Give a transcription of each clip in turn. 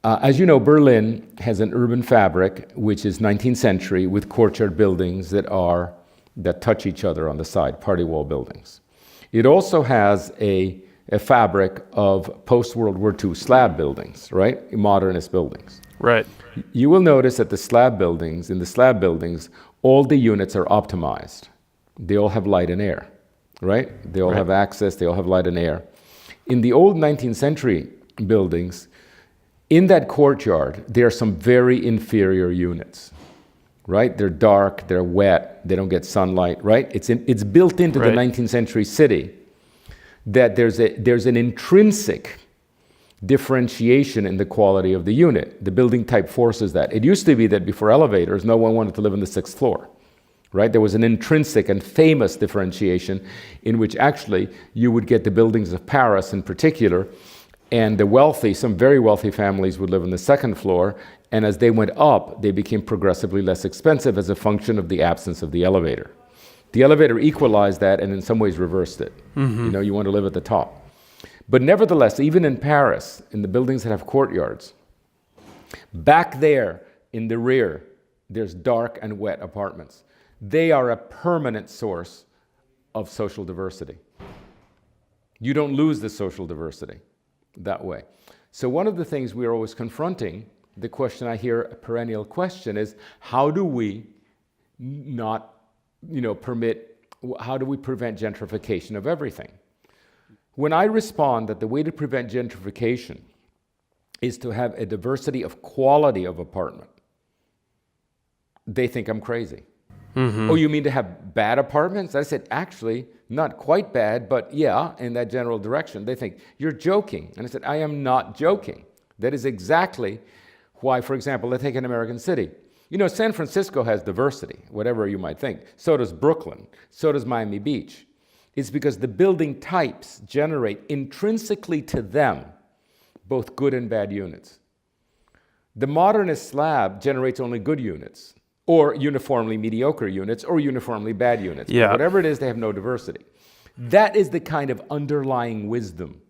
As you know, Berlin has an urban fabric which is 19th century with courtyard buildings that touch each other on the side, party wall buildings. It also has a fabric of post-World War II slab buildings, right? Modernist buildings. Right. You will notice that in the slab buildings, all the units are optimized. They all have light and air, right? They all have access, they all have light and air. In the old 19th century buildings, in that courtyard, there are some very inferior units, right? They're dark, they're wet, they don't get sunlight, right? It's built into the 19th century city that there's an intrinsic differentiation in the quality of the unit. The building type forces that. It used to be that before elevators, no one wanted to live on the 6th floor, right? There was an intrinsic and famous differentiation in which actually you would get the buildings of Paris in particular, and the wealthy, some very wealthy families would live on the 2nd floor, and as they went up, they became progressively less expensive as a function of the absence of the elevator. The elevator equalized that and in some ways reversed it. Mm-hmm. You know, you want to live at the top. But nevertheless, even in Paris, in the buildings that have courtyards, back there in the rear, there's dark and wet apartments. They are a permanent source of social diversity. You don't lose the social diversity that way. So one of the things we are always confronting, the question I hear, a perennial question, is how do we not, how do we prevent gentrification of everything? When I respond that the way to prevent gentrification is to have a diversity of quality of apartment, they think I'm crazy. Mm-hmm. Oh, you mean to have bad apartments? I said, actually, not quite bad, but yeah, in that general direction. They think, you're joking. And I said, I am not joking. That is exactly why, for example, let's take an American city. You know, San Francisco has diversity, whatever you might think. So does Brooklyn. So does Miami Beach. It's because the building types generate intrinsically to them both good and bad units. The modernist slab generates only good units, or uniformly mediocre units, or uniformly bad units. Yeah. But whatever it is, they have no diversity. That is the kind of underlying wisdom,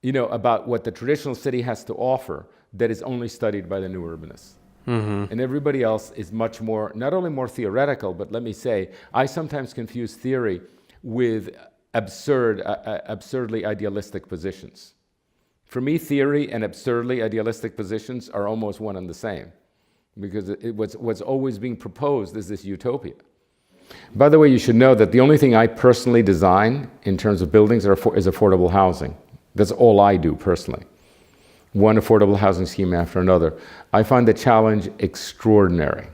about what the traditional city has to offer that is only studied by the new urbanists. Mm-hmm. And everybody else is much more, not only more theoretical, but let me say, I sometimes confuse theory with absurdly idealistic positions. For me, theory and absurdly idealistic positions are almost one and the same, because what's always being proposed is this utopia. By the way, you should know that the only thing I personally design in terms of buildings is affordable housing. That's all I do personally. One affordable housing scheme after another. I find the challenge extraordinary,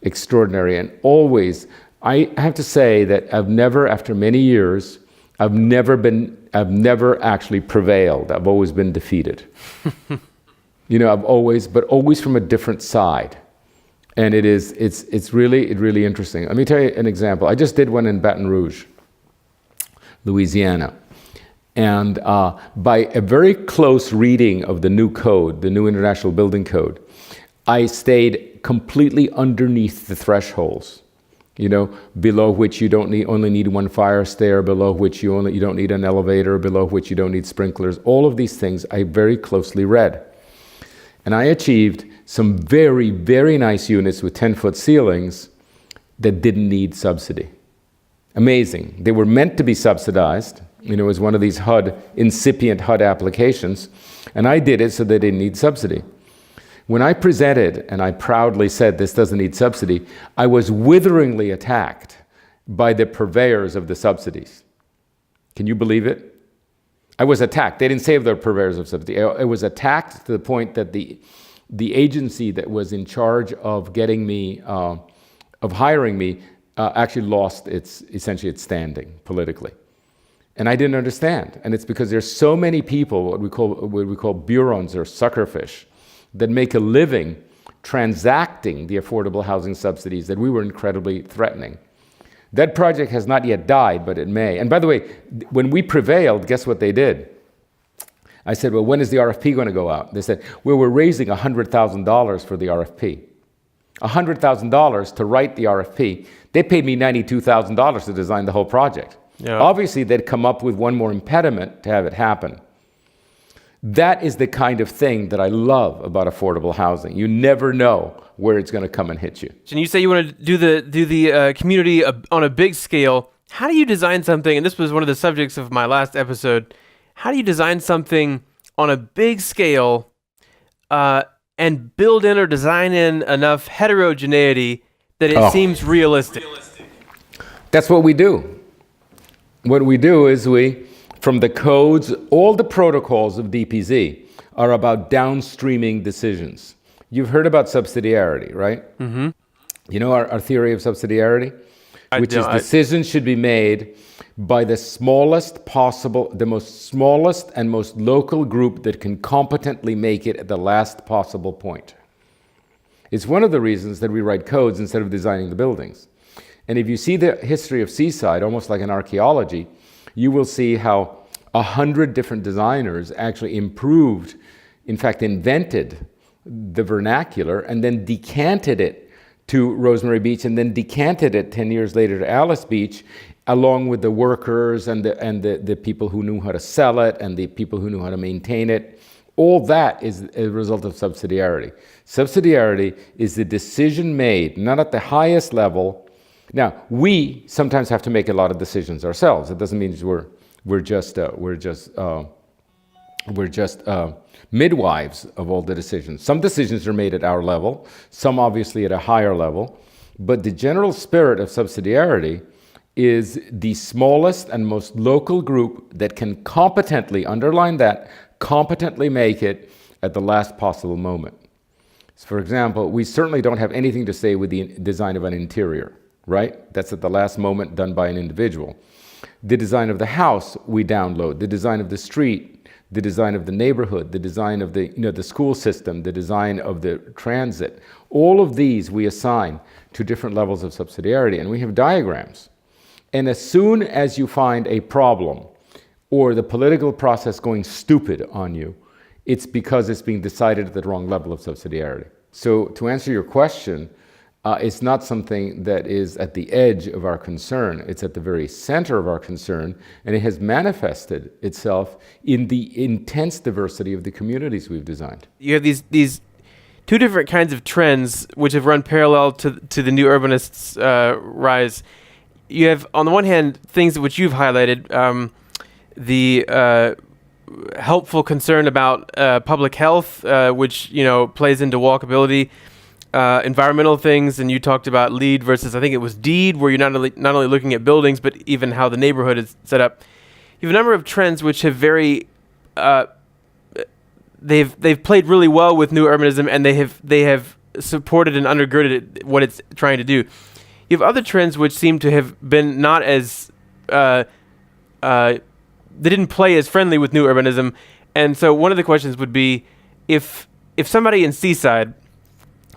and always, I have to say that I've never, after many years, I've never actually prevailed. I've always been defeated. I've always from a different side. And it's really interesting. Let me tell you an example. I just did one in Baton Rouge, Louisiana. And by a very close reading of the new code, the new International Building Code, I stayed completely underneath the thresholds, below which you only need one fire stair, below which you don't need an elevator, below which you don't need sprinklers. All of these things I very closely read. And I achieved some very, very nice units with 10-foot ceilings that didn't need subsidy. Amazing. They were meant to be subsidized. It was one of these incipient HUD applications. And I did it so they didn't need subsidy. When I presented, and I proudly said this doesn't need subsidy, I was witheringly attacked by the purveyors of the subsidies. Can you believe it? I was attacked. They didn't say the purveyors of subsidy. I was attacked to the point that the agency that was in charge of getting me, of hiring me, actually lost essentially its standing politically. And I didn't understand. And it's because there's so many people, what we call burons or suckerfish, that make a living transacting the affordable housing subsidies that we were incredibly threatening. That project has not yet died, but it may. And by the way, when we prevailed, guess what they did? I said, well, when is the RFP going to go out? They said, well, we're raising $100,000 for the RFP. $100,000 to write the RFP. They paid me $92,000 to design the whole project. Yeah. Obviously, they'd come up with one more impediment to have it happen. That is the kind of thing that I love about affordable housing. You never know where it's going to come and hit you. And you say you want to do the community on a big scale. How do you design something? And this was one of the subjects of my last episode. How do you design something on a big scale and build in or design in enough heterogeneity that it seems realistic? That's what we do. What we do is from the codes, all the protocols of DPZ are about downstreaming decisions. You've heard about subsidiarity, right? Mm-hmm. You know our theory of subsidiarity? Decisions should be made by the smallest possible, the most smallest and most local group that can competently make it at the last possible point. It's one of the reasons that we write codes instead of designing the buildings. And if you see the history of Seaside, almost like an archaeology, you will see how 100 different designers actually improved, in fact invented the vernacular and then decanted it to Rosemary Beach and then decanted it 10 years later to Alice Beach, along with the workers and the people who knew how to sell it and the people who knew how to maintain it. All that is a result of subsidiarity. Subsidiarity is the decision made, not at the highest level. Now, we sometimes have to make a lot of decisions ourselves. It doesn't mean we're just midwives of all the decisions. Some decisions are made at our level, some obviously at a higher level, but the general spirit of subsidiarity is the smallest and most local group that can competently, underline that, competently make it at the last possible moment. So for example, we certainly don't have anything to say with the design of an interior, right? That's at the last moment done by an individual. The design of the house we download, the design of the street, the design of the neighborhood, the design of the school system, the design of the transit. All of these we assign to different levels of subsidiarity, and we have diagrams. And as soon as you find a problem or the political process going stupid on you, it's because it's being decided at the wrong level of subsidiarity. So to answer your question, it's not something that is at the edge of our concern. It's at the very center of our concern, and it has manifested itself in the intense diversity of the communities we've designed. You have these two different kinds of trends which have run parallel to the new urbanists' rise. You have, on the one hand, things which you've highlighted, the helpful concern about public health, which plays into walkability. Environmental things, and you talked about LEED versus, I think it was DEED, where you're not only looking at buildings, but even how the neighborhood is set up. You have a number of trends which have they've played really well with new urbanism, and they have supported and undergirded what it's trying to do. You have other trends which seem to have been not as they didn't play as friendly with new urbanism, and so one of the questions would be if somebody in Seaside,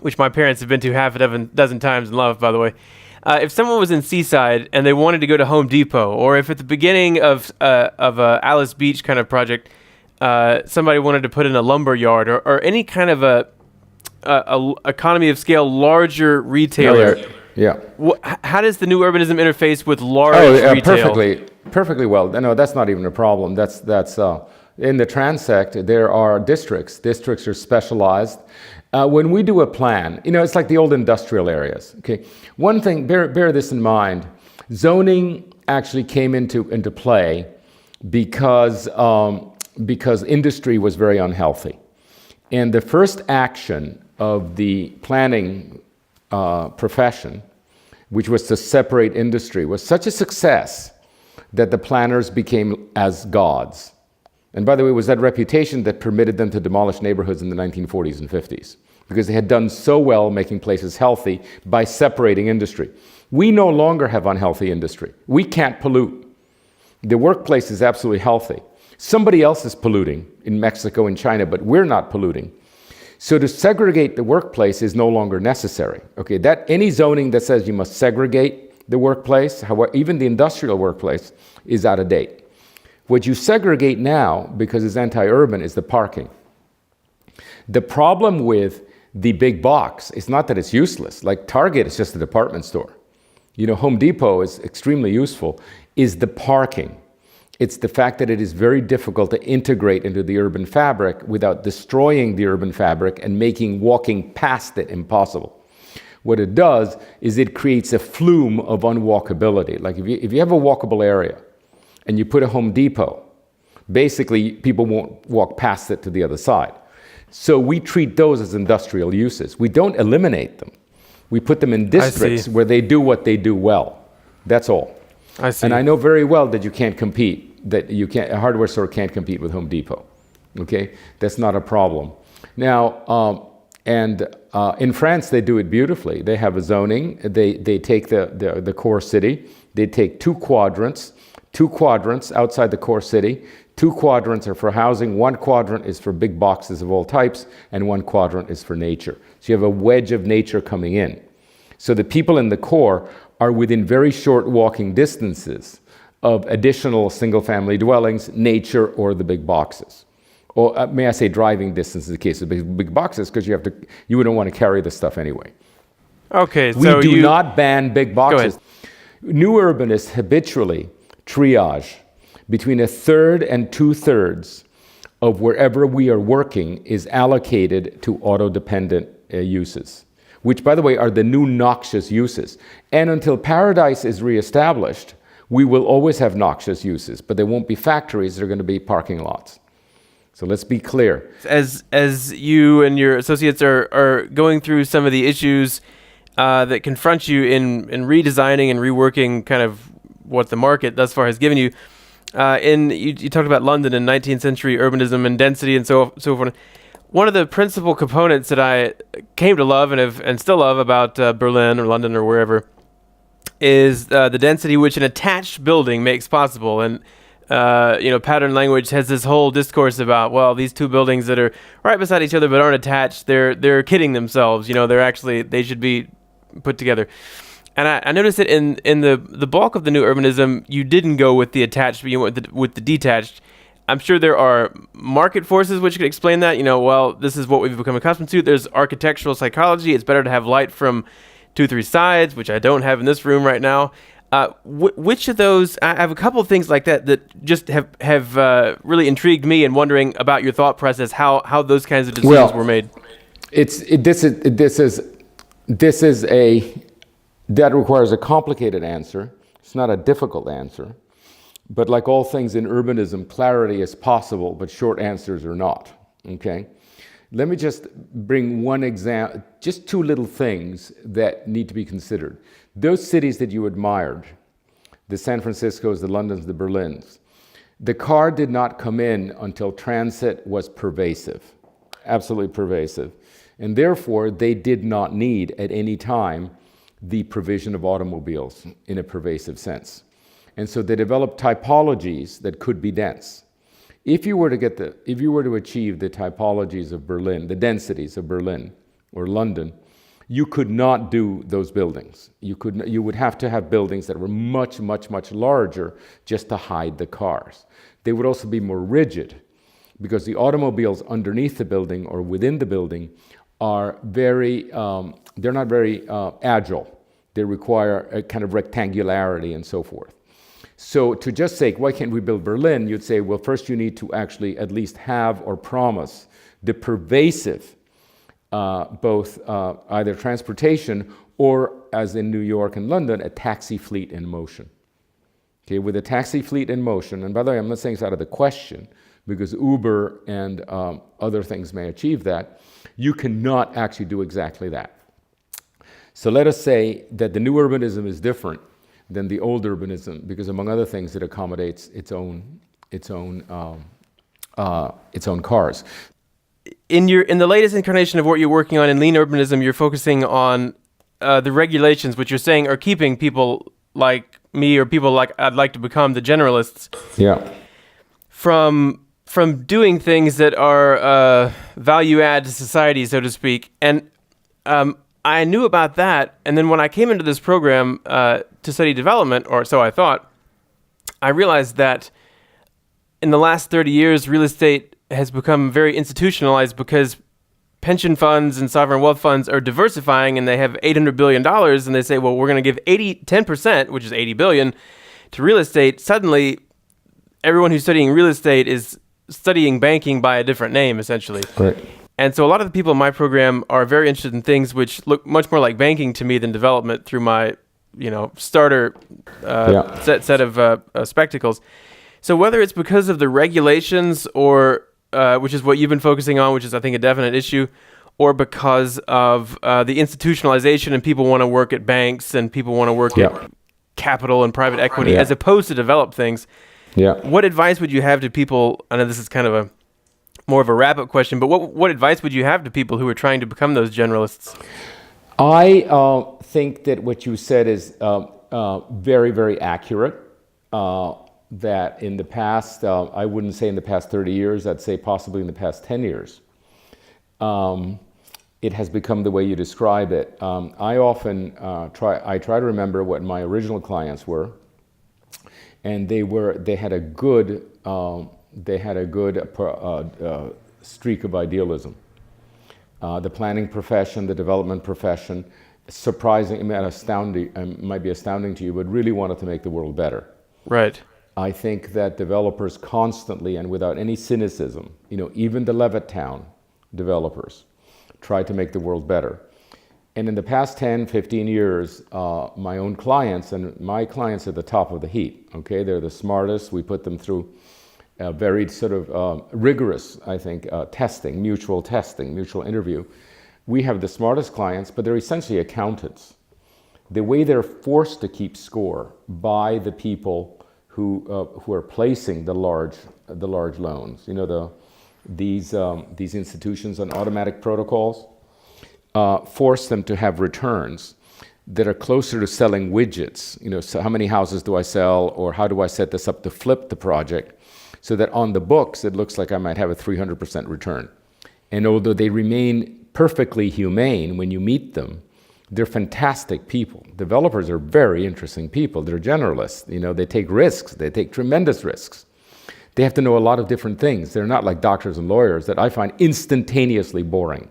which my parents have been to half a dozen times and love, by the way. If someone was in Seaside and they wanted to go to Home Depot, or if at the beginning of a Alice Beach kind of project, somebody wanted to put in a lumber yard or any kind of a economy of scale, larger retailer. Yeah. How does the new urbanism interface with large retail? Perfectly well. No, that's not even a problem. That's in the transect, there are districts. Districts are specialized. When we do a plan, it's like the old industrial areas. Okay, one thing, bear this in mind. Zoning actually came into play because industry was very unhealthy, and the first action of the planning profession, which was to separate industry, was such a success that the planners became as gods. And by the way, it was that reputation that permitted them to demolish neighborhoods in the 1940s and 50s, because they had done so well making places healthy by separating industry. We no longer have unhealthy industry. We can't pollute. The workplace is absolutely healthy. Somebody else is polluting in Mexico and China, but we're not polluting. So to segregate the workplace is no longer necessary. Okay, that any zoning that says you must segregate the workplace, however, even the industrial workplace, is out of date. What you segregate now, because it's anti-urban, is the parking. The problem with the big box is not that it's useless. Like Target is just a department store. Home Depot is extremely useful, is the parking. It's the fact that it is very difficult to integrate into the urban fabric without destroying the urban fabric and making walking past it impossible. What it does is it creates a flume of unwalkability. Like if you have a walkable area and you put a Home Depot, basically people won't walk past it to the other side. So we treat those as industrial uses. We don't eliminate them. We put them in districts where they do what they do well. That's all. I see. And I know very well that you can't compete, that you can't, a hardware store can't compete with Home Depot. Okay? That's not a problem. Now, in France, they do it beautifully. They have a zoning. They take the core city. They take two quadrants outside the core city. 2 quadrants are for housing. 1 quadrant is for big boxes of all types, and 1 quadrant is for nature. So you have a wedge of nature coming in. So the people in the core are within very short walking distances of additional single-family dwellings, nature, or the big boxes. Or may I say driving distance in the case of big boxes, because you wouldn't want to carry the stuff anyway. Okay, we do not ban big boxes. New urbanists habitually triage between 1/3 and 2/3 of wherever we are working is allocated to auto-dependent uses, which, by the way, are the new noxious uses. And until paradise is reestablished, we will always have noxious uses, but they won't be factories, they're going to be parking lots. So let's be clear. As you and your associates are going through some of the issues that confront you in redesigning and reworking kind of what the market thus far has given you, you talked about London and 19th century urbanism and density and so forth. One of the principal components that I came to love and still love about Berlin or London or wherever is the density which an attached building makes possible. And pattern language has this whole discourse about, well, these two buildings that are right beside each other but aren't attached, they're kidding themselves. They should be put together. And I noticed that in the bulk of the new urbanism, you didn't go with the attached, but you went with the detached. I'm sure there are market forces which could explain that. This is what we've become accustomed to. There's architectural psychology. It's better to have light from 2-3 sides, which I don't have in this room right now. Which of those? I have a couple of things like that just have really intrigued me, and wondering about your thought process, how those kinds of decisions were made. That requires a complicated answer. It's not a difficult answer. But like all things in urbanism, clarity is possible, but short answers are not. Okay? Let me just bring one example, just 2 little things that need to be considered. Those cities that you admired, the San Franciscos, the Londons, the Berlins, the car did not come in until transit was pervasive, absolutely pervasive. And therefore, they did not need at any time the provision of automobiles in a pervasive sense. And so they developed typologies that could be dense. If you were to achieve the typologies of Berlin, the densities of Berlin or London, you could not do those buildings. You would have to have buildings that were much, much, much larger just to hide the cars. They would also be more rigid, because the automobiles underneath the building or within the building are they're not very agile. They require a kind of rectangularity and so forth. So to just say, why can't we build Berlin? You'd say, well, first you need to actually at least have or promise the pervasive, both either transportation or, as in New York and London, a taxi fleet in motion. Okay, with a taxi fleet in motion, and by the way, I'm not saying it's out of the question, because Uber and other things may achieve that, you cannot actually do exactly that. So let us say that the new urbanism is different than the old urbanism, because among other things, it accommodates its own cars. In the latest incarnation of what you're working on in lean urbanism, you're focusing on the regulations, which you're saying are keeping people like me or people like I'd like to become, the generalists, from doing things that are value add to society, so to speak. And I knew about that, and then when I came into this program to study development, or so I thought, I realized that in the last 30 years, real estate has become very institutionalized because pension funds and sovereign wealth funds are diversifying, and they have $800 billion, and they say, well, we're going to give 10%, which is $80 billion, to real estate. Suddenly, everyone who's studying real estate is studying banking by a different name, essentially. Right. And so a lot of the people in my program are very interested in things which look much more like banking to me than development through my, starter set of spectacles. So whether it's because of the regulations or which is what you've been focusing on, which is I think a definite issue, or because of the institutionalization and people want to work at banks and people want to work at capital and private equity as opposed to develop things. Yeah. What advice would you have to people? I know this is kind of more of a wrap-up question, but what advice would you have to people who are trying to become those generalists? I think that what you said is very, very accurate. That in the past, I wouldn't say in the past 30 years, I'd say possibly in the past 10 years, it has become the way you describe it. I often try to remember what my original clients were, and they had a good streak of idealism. The planning profession, the development profession, surprising, astounding, might be astounding to you, but really wanted to make the world better. Right. I think that developers constantly and without any cynicism, even the Levittown developers try to make the world better. And in the past 10, 15 years, my own clients, and my clients are the top of the heap, okay? They're the smartest. We put them through a very sort of rigorous, I think, testing, mutual interview. We have the smartest clients, but they're essentially accountants. The way they're forced to keep score by the people who are placing the large loans, these institutions on automatic protocols, force them to have returns that are closer to selling widgets. So how many houses do I sell, or how do I set this up to flip the project, so that on the books it looks like I might have a 300% return. And although they remain perfectly humane when you meet them, they're fantastic people. Developers are very interesting people. They're generalists. They take risks. They take tremendous risks. They have to know a lot of different things. They're not like doctors and lawyers that I find instantaneously boring.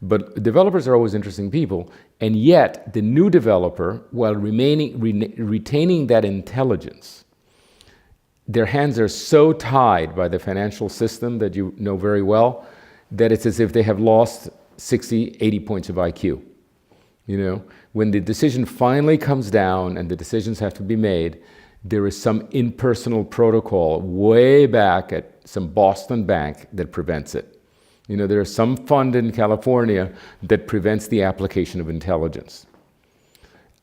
But developers are always interesting people. And yet, the new developer, while retaining that intelligence, their hands are so tied by the financial system that you know very well, that it's as if they have lost 60, 80 points of IQ. When the decision finally comes down and the decisions have to be made, there is some impersonal protocol way back at some Boston bank that prevents it. There is some fund in California that prevents the application of intelligence.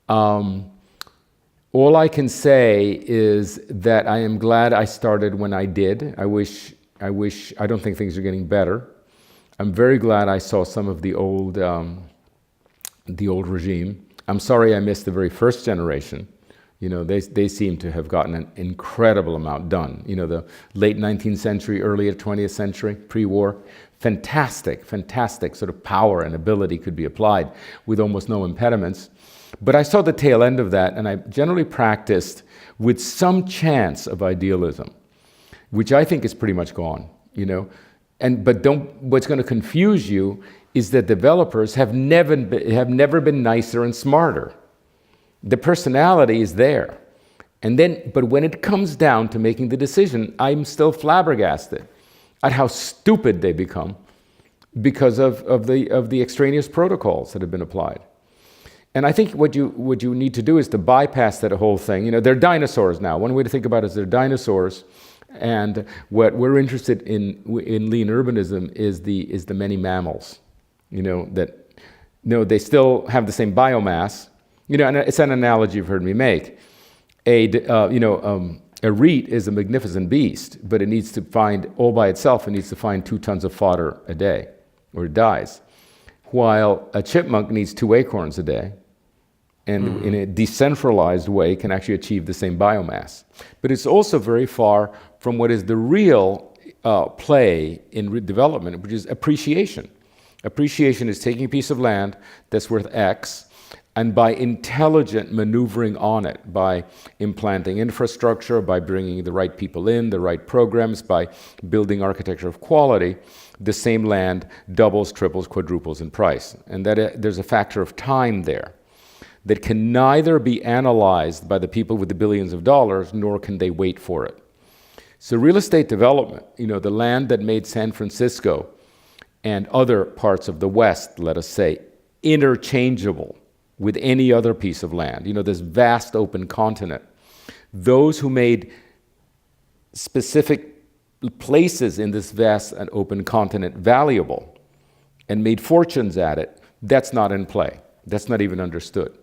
All I can say is that I am glad I started when I did. I don't think things are getting better. I'm very glad I saw some of the old regime. I'm sorry I missed the very first generation. They seem to have gotten an incredible amount done. The late 19th century, early 20th century, pre-war, fantastic sort of power and ability could be applied with almost no impediments. But I saw the tail end of that, and I generally practiced with some chance of idealism, which I think is pretty much gone. What's going to confuse you is that developers have never been nicer and smarter. The personality is there. But when it comes down to making the decision, I'm still flabbergasted at how stupid they become because of the extraneous protocols that have been applied. And I think what you need to do is to bypass that whole thing. They're dinosaurs now. One way to think about it is they're dinosaurs. And what we're interested in lean urbanism is the many mammals, they still have the same biomass, and it's an analogy you've heard me make. A REIT is a magnificent beast, but it needs to find, all by itself, it needs to find 2 tons of fodder a day, or it dies. While a chipmunk needs 2 acorns a day, and in a decentralized way can actually achieve the same biomass. But it's also very far from what is the real play in development, which is appreciation. Appreciation is taking a piece of land that's worth X, and by intelligent maneuvering on it, by implanting infrastructure, by bringing the right people in, the right programs, by building architecture of quality, the same land doubles, triples, quadruples in price. And that there's a factor of time there that can neither be analyzed by the people with the billions of dollars, nor can they wait for it. So real estate development, the land that made San Francisco and other parts of the West, let us say, interchangeable with any other piece of land, this vast open continent. Those who made specific places in this vast and open continent valuable and made fortunes at it, that's not in play. That's not even understood.